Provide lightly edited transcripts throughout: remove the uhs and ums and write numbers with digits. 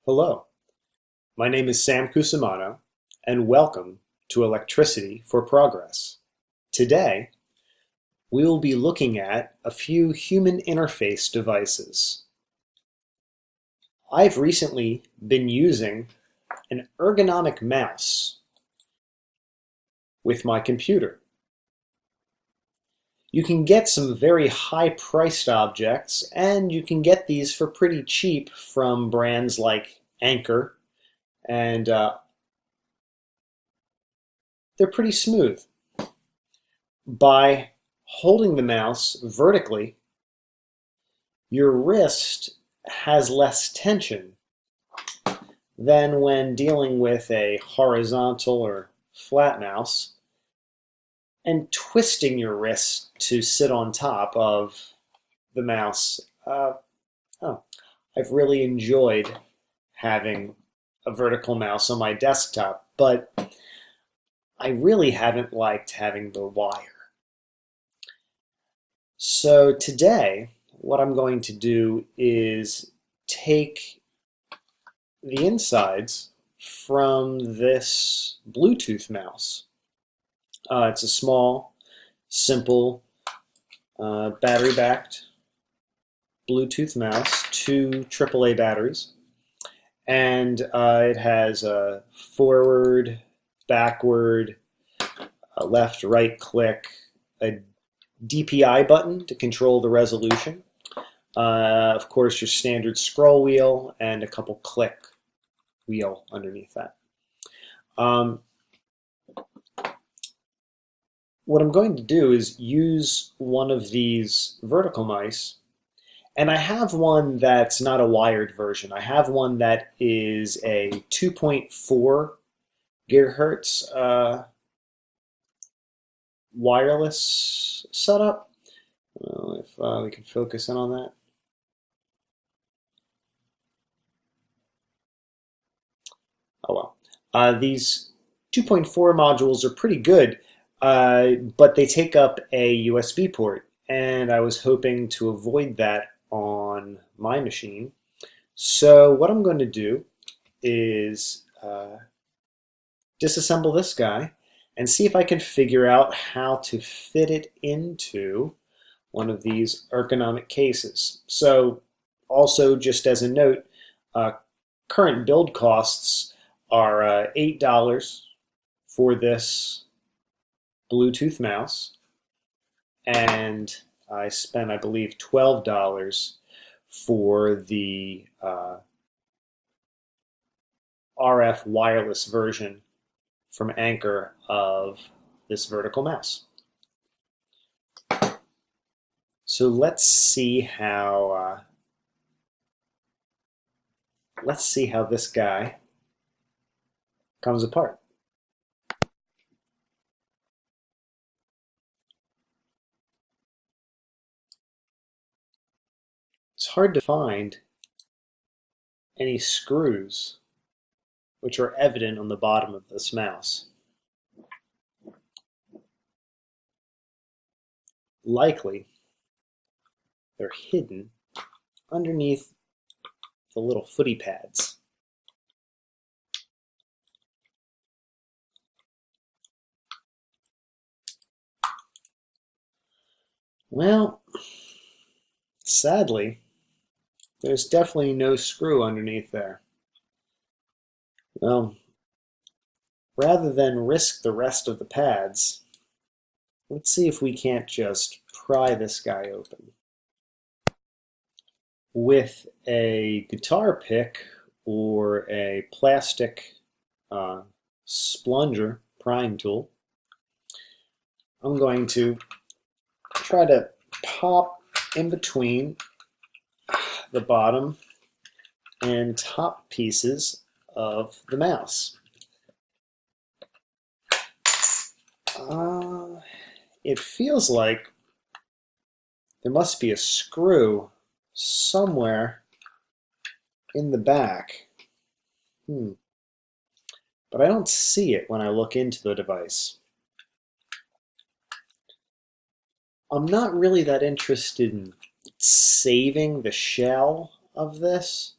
Hello, my name is Sam Cusimano, and welcome to Electricity for Progress. Today, we will be looking at a few human interface devices. I've recently been using an ergonomic mouse with my computer. You can get some very high-priced objects, and you can get these for pretty cheap from brands like Anker, and they're pretty smooth. By holding the mouse vertically, your wrist has less tension than when dealing with a horizontal or flat mouse and twisting your wrist to sit on top of the mouse. I've really enjoyed having a vertical mouse on my desktop, but I really haven't liked having the wire. So today, what I'm going to do is take the insides from this Bluetooth mouse. It's a small, simple, battery-backed Bluetooth mouse, 2 AAA batteries, and it has a forward, backward, left, right click, a DPI button to control the resolution, of course your standard scroll wheel, and a couple click wheel underneath that. What I'm going to do is use one of these vertical mice, and I have one that's not a wired version. I have one that is a 2.4 gigahertz wireless setup. If we can focus in on that. Oh well. These 2.4 modules are pretty good, but they take up a USB port, and I was hoping to avoid that on my machine. So what I'm going to do is disassemble this guy and see if I can figure out how to fit it into one of these ergonomic cases. So also, just as a note, current build costs are $8 for this Bluetooth mouse, and I spent, I believe, $12 for the RF wireless version from Anker of this vertical mouse. So let's see how this guy comes apart. It's hard to find any screws which are evident on the bottom of this mouse. Likely, they're hidden underneath the little footy pads. Well, sadly, there's definitely no screw underneath there. Well, rather than risk the rest of the pads, let's see if we can't just pry this guy open. With a guitar pick or a plastic splonger prying tool, I'm going to try to pop in between the bottom and top pieces of the mouse. It feels like there must be a screw somewhere in the back. But I don't see it when I look into the device. I'm not really that interested in saving the shell of this,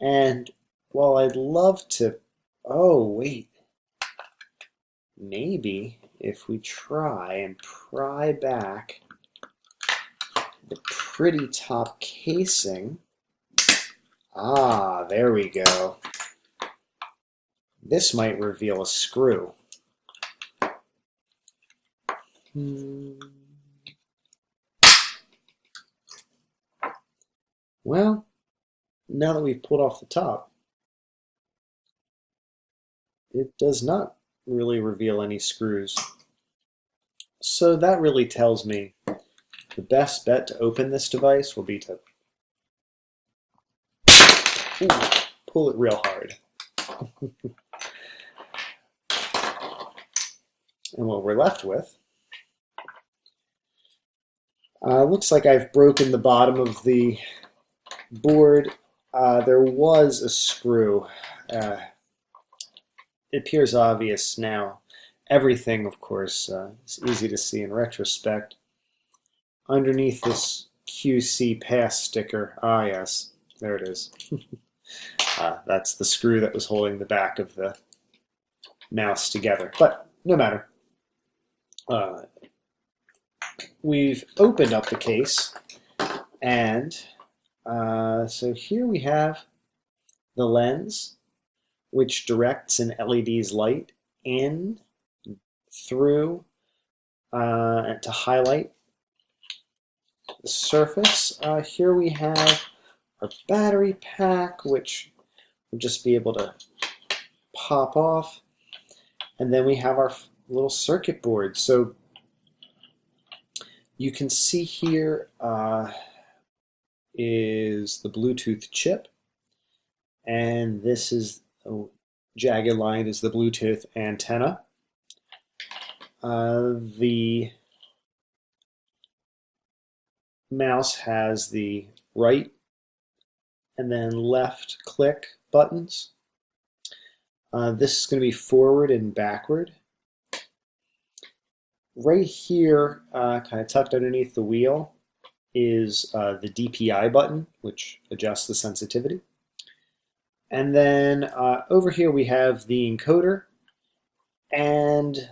and while I'd love to, oh wait, maybe if we try and pry back the pretty top casing, there we go. This might reveal a screw. Well, now that we've pulled off the top, it does not really reveal any screws. So that really tells me the best bet to open this device will be to pull it real hard. And what we're left with looks like I've broken the bottom of the board. There was a screw. It appears obvious now. Everything, of course, is easy to see in retrospect. Underneath this QC pass sticker, yes, there it is. That's the screw that was holding the back of the mouse together. But no matter. We've opened up the case, and so here we have the lens, which directs an LED's light in, through, to highlight the surface. Here we have our battery pack, which will just be able to pop off, and then we have our little circuit board. So you can see here is the Bluetooth chip, and this is a jagged line is the Bluetooth antenna. The mouse has the right and then left click buttons. This is going to be forward and backward. Right here, kind of tucked underneath the wheel, is the DPI button, which adjusts the sensitivity. And then over here we have the encoder and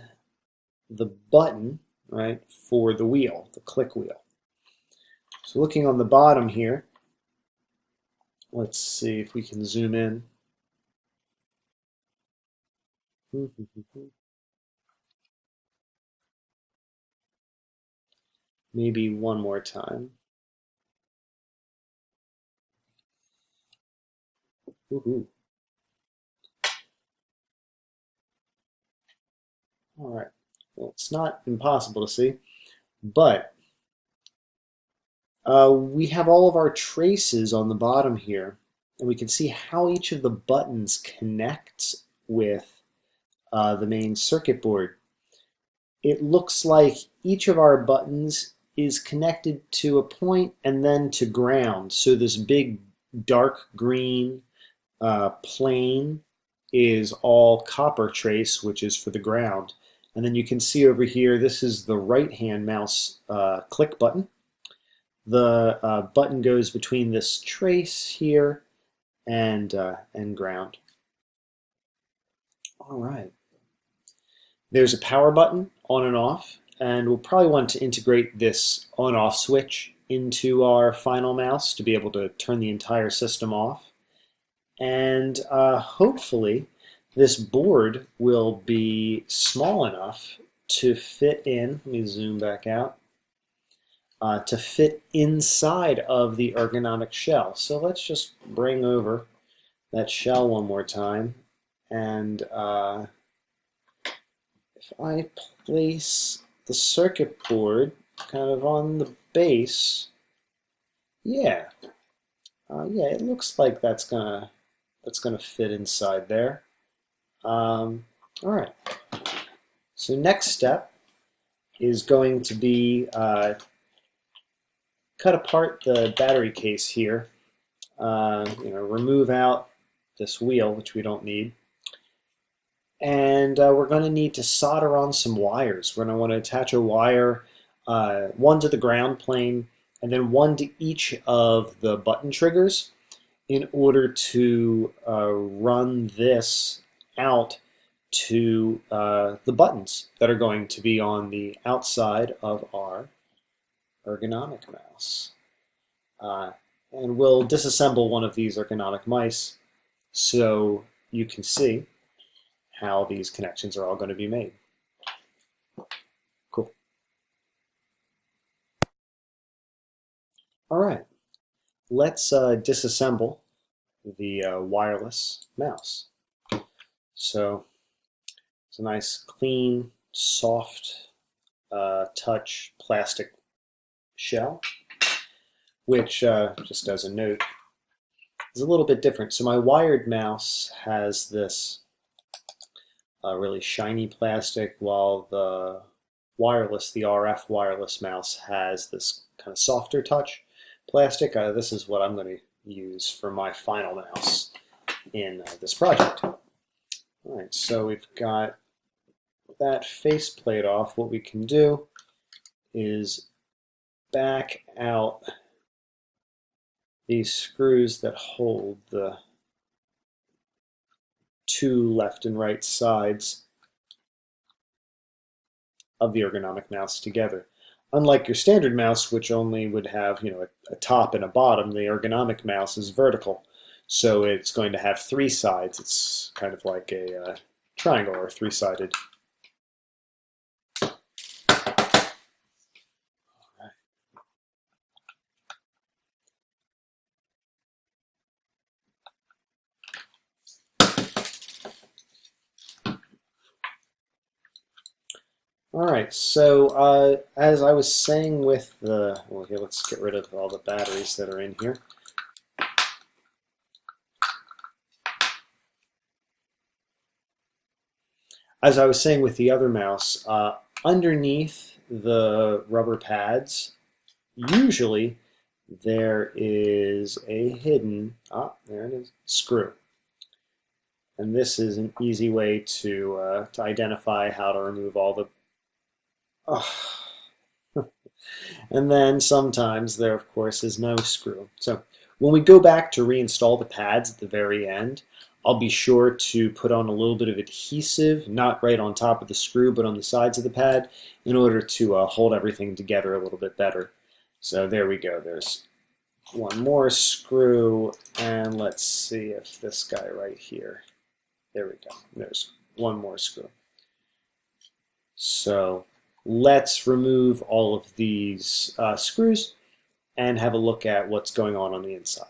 the button, right, for the wheel, the click wheel. So looking on the bottom here, let's see if we can zoom in. Maybe one more time. Woohoo. All right. Well, it's not impossible to see, but we have all of our traces on the bottom here, and we can see how each of the buttons connects with the main circuit board. It looks like each of our buttons is connected to a point and then to ground. So this big dark green plane is all copper trace, which is for the ground. And then you can see over here, this is the right-hand mouse click button. The button goes between this trace here and ground. All right. There's a power button, on and off, and we'll probably want to integrate this on-off switch into our final mouse to be able to turn the entire system off. And hopefully this board will be small enough to fit in, let me zoom back out, to fit inside of the ergonomic shell. So let's just bring over that shell one more time, and if I place the circuit board kind of on the base, yeah, it looks like that's gonna fit inside there. All right. So next step is going to be cut apart the battery case here. Remove out this wheel, which we don't need. And we're going to need to solder on some wires. We're going to want to attach a wire, one to the ground plane, and then one to each of the button triggers. in order to run this out to the buttons that are going to be on the outside of our ergonomic mouse. And we'll disassemble one of these ergonomic mice so you can see how these connections are all going to be made. Cool. All right, let's disassemble the wireless mouse. So it's a nice, clean, soft touch plastic shell, which, just as a note, is a little bit different. So my wired mouse has this really shiny plastic, while the wireless, the RF wireless mouse, has this kind of softer touch plastic. This is what I'm going to use for my final mouse in this project. All right, so we've got that faceplate off. What we can do is back out these screws that hold the two left and right sides of the ergonomic mouse together. Unlike your standard mouse, which only would have, a top and a bottom, the ergonomic mouse is vertical. So it's going to have three sides. It's kind of like a triangle or three-sided. All right, so as I was saying with the, well, here, let's get rid of all the batteries that are in here. As I was saying with the other mouse, underneath the rubber pads, usually there is a hidden, there it is, screw. And this is an easy way to identify how to remove all the and then sometimes there, of course, is no screw. So when we go back to reinstall the pads at the very end, I'll be sure to put on a little bit of adhesive, not right on top of the screw, but on the sides of the pad, in order to hold everything together a little bit better. So there we go. There's one more screw, and let's see if this guy right here, there we go. There's one more screw. So let's remove all of these screws and have a look at what's going on the inside.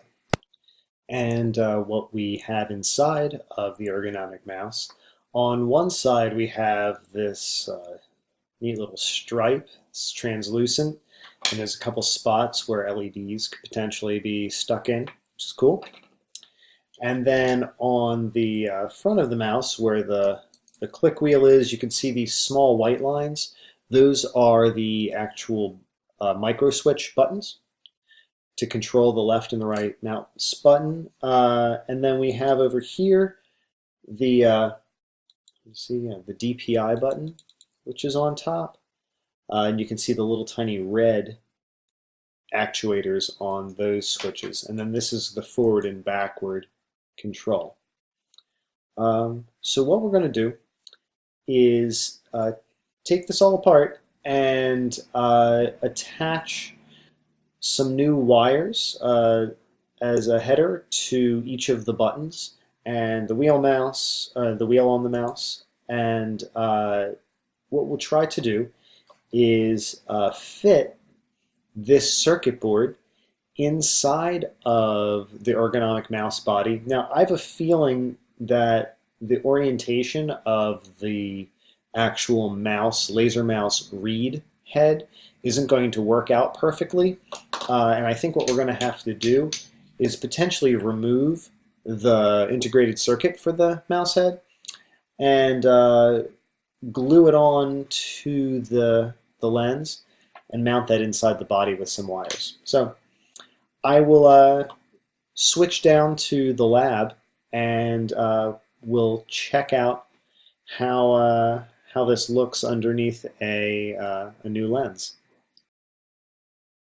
And what we have inside of the ergonomic mouse. On one side we have this neat little stripe. It's translucent, and there's a couple spots where LEDs could potentially be stuck in, which is cool. And then on the front of the mouse, where the click wheel is, you can see these small white lines. Those are the actual micro switch buttons to control the left and the right mouse button. And then we have over here the the DPI button, which is on top. And you can see the little tiny red actuators on those switches. And then this is the forward and backward control. So what we're going to do is take this all apart and attach some new wires as a header to each of the buttons and the wheel mouse, the wheel on the mouse. And what we'll try to do is fit this circuit board inside of the ergonomic mouse body. Now, I have a feeling that the orientation of the actual mouse, laser mouse read head isn't going to work out perfectly. And I think what we're going to have to do is potentially remove the integrated circuit for the mouse head and glue it on to the lens and mount that inside the body with some wires. So I will switch down to the lab and we'll check out how this looks underneath a new lens.